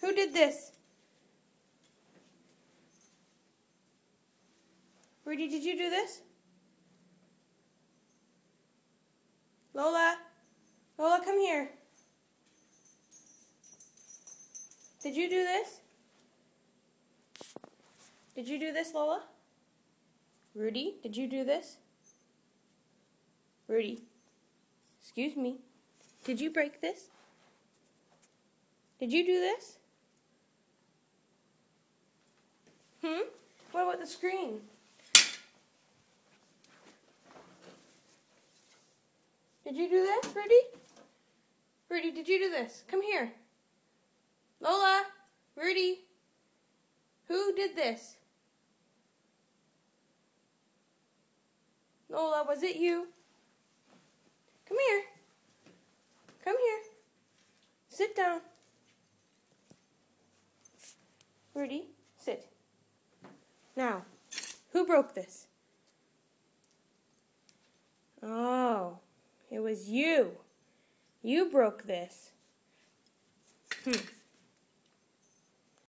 Who did this? Rudy, did you do this? Lola? Lola, come here. Did you do this? Did you do this, Lola? Rudy, did you do this? Rudy, excuse me. Did you break this? Did you do this? What about the screen? Did you do this, Rudy? Rudy, did you do this? Come here. Lola, Rudy, who did this? Lola, was it you? Come here. Come here. Sit down. Rudy, sit. Now, who broke this? Oh, it was you. You broke this.